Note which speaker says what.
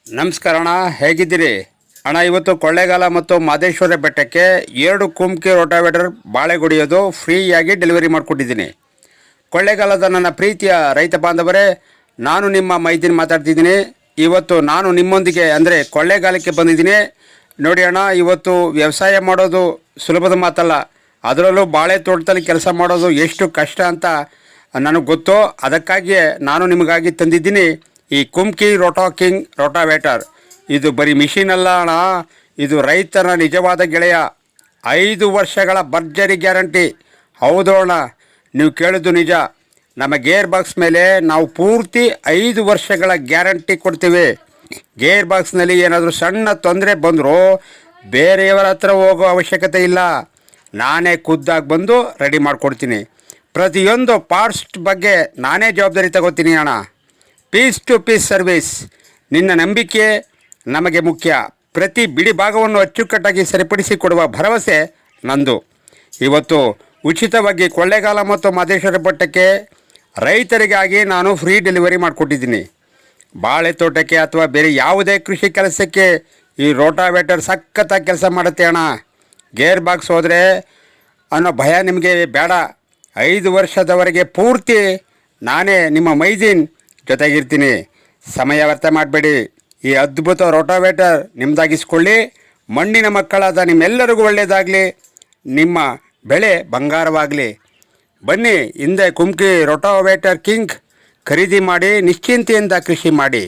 Speaker 1: ನಮಸ್ಕಾರ ಅಣ್ಣ, ಹೇಗಿದ್ದೀರಿ ಅಣ್ಣ? ಇವತ್ತು ಕೊಳ್ಳೇಗಾಲ ಮತ್ತು ಮಾದೇಶ್ವರ ಬೆಟ್ಟಕ್ಕೆ 2 ಕುಮ್ಕಿ ರೋಟಾವೇಟರ್ ಬಾಳೆಗೊಡಿಯೋದು ಫ್ರೀಯಾಗಿ ಡೆಲಿವರಿ ಮಾಡಿಕೊಟ್ಟಿದ್ದೀನಿ. ಕೊಳ್ಳೇಗಾಲದ ನನ್ನ ಪ್ರೀತಿಯ ರೈತ ಬಾಂಧವರೇ, ನಾನು ನಿಮ್ಮ ಮೈದಿನ್ ಮಾತಾಡ್ತಿದ್ದೀನಿ. ಇವತ್ತು ನಾನು ನಿಮ್ಮೊಂದಿಗೆ ಅಂದರೆ ಕೊಳ್ಳೇಗಾಲಕ್ಕೆ ಬಂದಿದ್ದೀನಿ. ನೋಡಿ ಅಣ್ಣ, ಇವತ್ತು ವ್ಯವಸಾಯ ಮಾಡೋದು ಸುಲಭದ ಮಾತಲ್ಲ. ಅದರಲ್ಲೂ ಬಾಳೆ ತೋಟದಲ್ಲಿ ಕೆಲಸ ಮಾಡೋದು ಎಷ್ಟು ಕಷ್ಟ ಅಂತ ನನಗೆ ಗೊತ್ತು. ಅದಕ್ಕಾಗಿಯೇ ನಾನು ನಿಮಗಾಗಿ ತಂದಿದ್ದೀನಿ ಈ ಕುಮ್ಕಿ ರೋಟಾವೇಟರ್. ಇದು ಬರೀ ಮಿಷಿನ್ ಅಲ್ಲ ಅಣ್ಣ, ಇದು ರೈತನ ನಿಜವಾದ ಗೆಳೆಯ. 5 ವರ್ಷಗಳ ಭರ್ಜರಿ ಗ್ಯಾರಂಟಿ. ಹೌದು ಅಣ್ಣ, ನೀವು ಕೇಳಿದ್ದು ನಿಜ. ನಮ್ಮ ಗೇರ್ ಬಾಕ್ಸ್ ಮೇಲೆ ನಾವು ಪೂರ್ತಿ 5 ವರ್ಷಗಳ ಗ್ಯಾರಂಟಿ ಕೊಡ್ತೀವಿ. ಗೇರ್ ಬಾಕ್ಸ್ನಲ್ಲಿ ಏನಾದರೂ ಸಣ್ಣ ತೊಂದರೆ ಬಂದರೂ ಬೇರೆಯವರ ಹತ್ರ ಹೋಗೋ ಅವಶ್ಯಕತೆ ಇಲ್ಲ. ನಾನೇ ಖುದ್ದಾಗಿ ಬಂದು ರೆಡಿ ಮಾಡಿಕೊಡ್ತೀನಿ. ಪ್ರತಿಯೊಂದು ಪಾರ್ಟ್ಸ್ ಬಗ್ಗೆ ನಾನೇ ಜವಾಬ್ದಾರಿ ತಗೋತೀನಿ ಅಣ್ಣ. Piece to piece service. ನಿನ್ನ ನಂಬಿಕೆ ನಮಗೆ ಮುಖ್ಯ. ಪ್ರತಿ ಬಿಡಿ ಭಾಗವನ್ನು ಅಚ್ಚುಕಟ್ಟಾಗಿ ಸರಿಪಡಿಸಿ ಕೊಡುವ ಭರವಸೆ ನಂದು. ಇವತ್ತು ಉಚಿತವಾಗಿ ಕೊಳ್ಳೇಗಾಲ ಮತ್ತು ಮಾದೇಶ್ವರ ಬೆಟ್ಟಕ್ಕೆ ರೈತರಿಗಾಗಿ ನಾನು ಫ್ರೀ ಡೆಲಿವರಿ ಮಾಡಿಕೊಟ್ಟಿದ್ದೀನಿ. ಬಾಳೆ ತೋಟಕ್ಕೆ ಅಥವಾ ಬೇರೆ ಯಾವುದೇ ಕೃಷಿ ಕೆಲಸಕ್ಕೆ ಈ ರೋಟಾವೇಟರ್ ಸಖತ್ತಾಗಿ ಕೆಲಸ ಮಾಡುತ್ತೆ ಅಣ್ಣ. ಗೇರ್ ಬಾಕ್ಸ್ ಹೋದರೆ ಅನ್ನೋ ಭಯ ನಿಮಗೆ ಬೇಡ. 5 ವರ್ಷದವರೆಗೆ ಪೂರ್ತಿ ನಾನೇ ನಿಮ್ಮ ಮೈದೀನ್ ಜೊತೆಗಿರ್ತೀನಿ. ಸಮಯ ವ್ಯರ್ಥ ಮಾಡಬೇಡಿ. ಈ ಅದ್ಭುತ ರೋಟಾವೇಟರ್ ನಿಮ್ಮದಾಗಿಸ್ಕೊಳ್ಳಿ. ಮಣ್ಣಿನ ಮಕ್ಕಳಾದ ನಿಮ್ಮೆಲ್ಲರಿಗೂ ಒಳ್ಳೆಯದಾಗಲಿ. ನಿಮ್ಮ ಬೆಳೆ ಬಂಗಾರವಾಗಲಿ. ಬನ್ನಿ, ಹಿಂದೆ ಕುಮ್ಕಿ ರೋಟಾವೇಟರ್ ಕಿಂಗ್ ಖರೀದಿ ಮಾಡಿ ನಿಶ್ಚಿಂತೆಯಿಂದ ಕೃಷಿ ಮಾಡಿ.